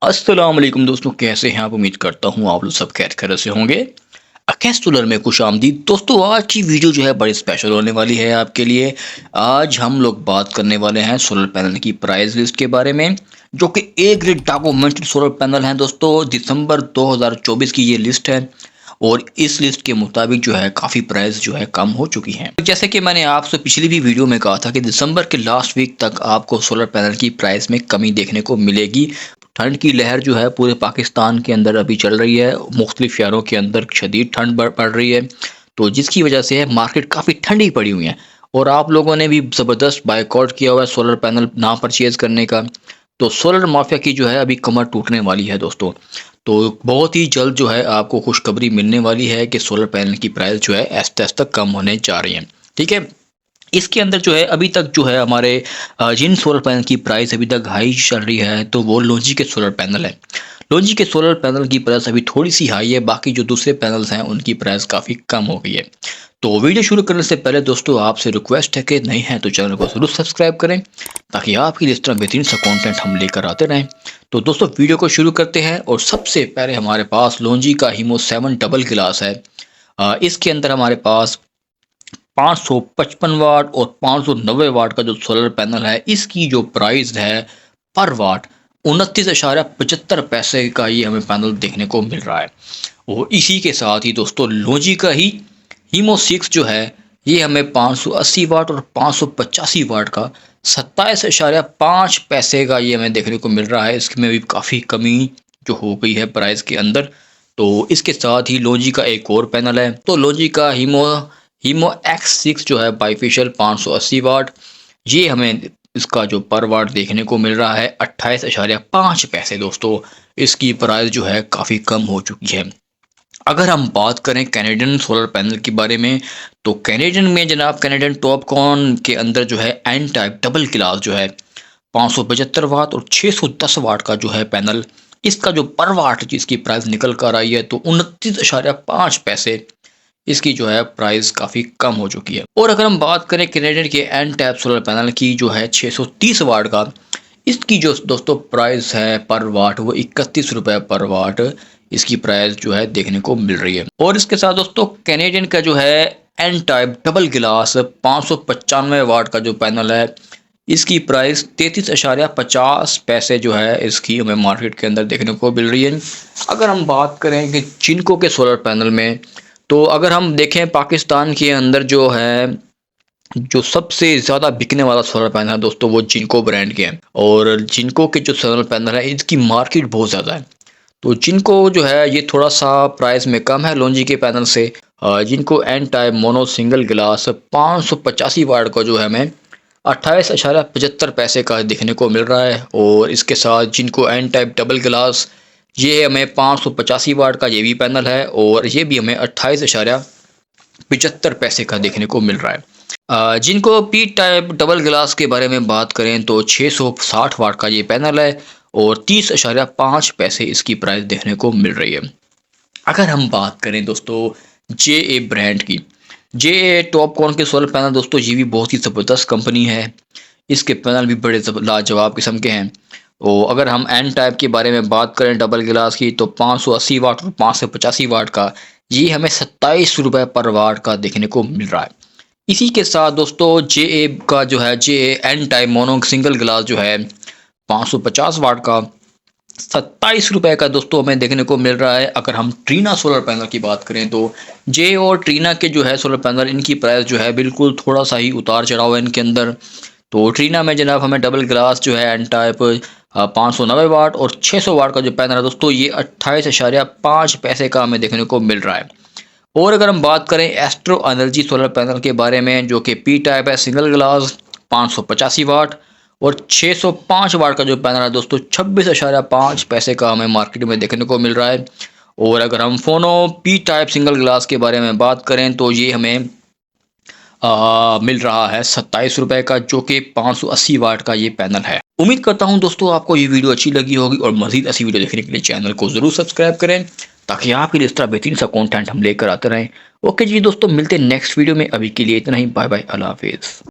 अस्सलाम वालेकुम दोस्तों, कैसे हैं आप? उम्मीद करता हूँ आप लोग सब खैर खैरियत से होंगे। अकेस सोलर में खुशामदीद दोस्तों। आज की वीडियो जो है बड़ी स्पेशल होने वाली है आपके लिए। आज हम लोग बात करने वाले हैं सोलर पैनल की प्राइस लिस्ट के बारे में, जो कि A grade documented solar panel हैं दोस्तों। दिसंबर 2024 की ये लिस्ट है और इस लिस्ट के मुताबिक जो है काफ़ी प्राइस जो है कम हो चुकी हैं। जैसे कि मैंने आपसे पिछली भी वीडियो में कहा था कि दिसंबर के लास्ट वीक तक आपको सोलर पैनल की प्राइस में कमी देखने को मिलेगी। ठंड की लहर जो है पूरे पाकिस्तान के अंदर अभी चल रही है। मुख्तलिफ शहरों के अंदर शदीद ठंड पड़ रही है, तो जिसकी वजह से मार्केट काफ़ी ठंडी पड़ी हुई है और आप लोगों ने भी ज़बरदस्त बायकॉट किया हुआ है सोलर पैनल ना परचेज़ करने का। तो सोलर माफिया की जो है अभी कमर टूटने वाली है दोस्तों। तो बहुत ही जल्द जो है आपको खुशखबरी मिलने वाली है कि सोलर पैनल की प्राइस जो है आहिस्ता आहिस्ता कम होने जा रही है। ठीक है, इसके अंदर जो है अभी तक जो है हमारे जिन सोलर पैनल की प्राइस अभी तक हाई चल रही है तो वो लोजी के सोलर पैनल है। लोजी के सोलर पैनल की प्राइस अभी थोड़ी सी हाई है, बाकी जो दूसरे पैनल्स हैं उनकी प्राइस काफ़ी कम हो गई है। तो वीडियो शुरू करने से पहले दोस्तों आपसे रिक्वेस्ट है कि नहीं है तो चैनल को जरूर सब्सक्राइब करें, ताकि आपके लिए इस तरह बेहतरीन सा कंटेंट हम लेकर आते रहें। तो दोस्तों वीडियो को शुरू करते हैं और सबसे पहले हमारे पास लोजी का हीमो 7 डबल गिलास है। इसके अंदर हमारे पास 555 वाट और 590 वाट का जो सोलर पैनल है, इसकी जो प्राइस है पर वाट 29.75 का ये हमें पैनल देखने को मिल रहा है। और इसी के साथ ही दोस्तों लोजी का ही हीमो 6 जो है ये हमें 580 वाट और 585 वाट का 27.5 का ये हमें देखने को मिल रहा है। इसमें भी काफ़ी कमी जो हो गई है प्राइस के अंदर। तो इसके साथ ही लोजी का एक और पैनल है, तो लोजी का हीमो X6 जो है बाईफेशियल 580 वाट, ये हमें इसका जो पर वाट देखने को मिल रहा है 28.5 दोस्तों। इसकी प्राइस जो है काफ़ी कम हो चुकी है। अगर हम बात करें कैनेडियन सोलर पैनल के बारे में, तो कैनेडियन में जनाब कैनेडियन टॉपकॉन के अंदर जो है एन टाइप डबल क्लास जो है 575 वाट और 610 वाट का जो है पैनल, इसका जो पर वाट जिसकी प्राइस निकल कर आई है तो 29.5 इसकी जो है प्राइस काफ़ी कम हो चुकी है। और अगर हम बात करें कैनेडियन के एन टैप सोलर पैनल की जो है 630 वाट का, इसकी जो दोस्तों प्राइस है पर वाट वो 31 रुपये पर वाट इसकी प्राइस जो है देखने को मिल रही है। और इसके साथ दोस्तों कैनेडियन का जो है एन टाइप डबल गिलास 595 वाट का जो पैनल है, इसकी प्राइस 33.50 जो है इसकी हमें मार्केट के अंदर देखने को मिल रही है। अगर हम बात करें कि जिनको के सोलर पैनल में, तो अगर हम देखें पाकिस्तान के अंदर जो है जो सबसे ज़्यादा बिकने वाला सोलर पैनल है दोस्तों वो जिनको ब्रांड के हैं। और जिनको के जो सोलर पैनल है इसकी मार्केट बहुत ज़्यादा है। तो जिनको जो है ये थोड़ा सा प्राइस में कम है लोजी के पैनल से। जिनको एन टाइप मोनो सिंगल गिलास 585 वाट का जो है हमें 28.75 का देखने को मिल रहा है। और इसके साथ जिनको एन टाइप डबल गिलास ये हमें 585 वाट का ये भी पैनल है और ये भी हमें 28.75 का देखने को मिल रहा है। जिनको पी टाइप डबल गिलास के बारे में बात करें तो 660 वाट का ये पैनल है और 30.5 इसकी प्राइस देखने को मिल रही है। अगर हम बात करें दोस्तों जे ब्रांड की, जे टॉपकॉन के सोलर पैनल दोस्तों ये भी बहुत ही ज़बरदस्त कंपनी है। इसके पैनल भी बड़े लाजवाब किस्म के हैं। और अगर हम एन टाइप के बारे में बात करें डबल गिलास की, तो 580 वाट और 585 वाट का ये हमें 27 रुपये पर वाट का देखने को मिल रहा है। इसी के साथ दोस्तों जे का जो है J N type mono single गिलास जो है 550 वाट का 27 रुपये का दोस्तों हमें देखने को मिल रहा है। अगर हम ट्रीना सोलर पैनल की बात करें तो जे और ट्रीना के जो है सोलर पैनल इनकी प्राइस जो है बिल्कुल थोड़ा सा ही उतार चढ़ाव है इनके अंदर। तो ट्रीना में जनाब हमें डबल ग्लास जो है एन टाइप 590 वाट और 600 वाट का जो पैनल है दोस्तों ये 28.5 का हमें देखने को मिल रहा है। और अगर हम बात करें एस्ट्रो एनर्जी सोलर पैनल के बारे में, जो कि पी टाइप है सिंगल ग्लास 585 वाट और 605 वाट का जो पैनल है दोस्तों 26.5 का हमें मार्केट में देखने को मिल रहा है। और अगर हम फोनो पी टाइप सिंगल ग्लास के बारे में बात करें तो ये हमें मिल रहा है 27 रुपये का, जो कि 580 वाट का ये पैनल है। उम्मीद करता हूं दोस्तों आपको ये वीडियो अच्छी लगी होगी और मज़ीद ऐसी वीडियो देखने के लिए चैनल को ज़रूर सब्सक्राइब करें, ताकि आपके लिए इस तरह बेहतरीन सा कंटेंट हम लेकर आते रहें। ओके जी दोस्तों, मिलते हैं नेक्स्ट वीडियो में। अभी के लिए इतना ही, बाय बाय, अल्लाह हाफिज़।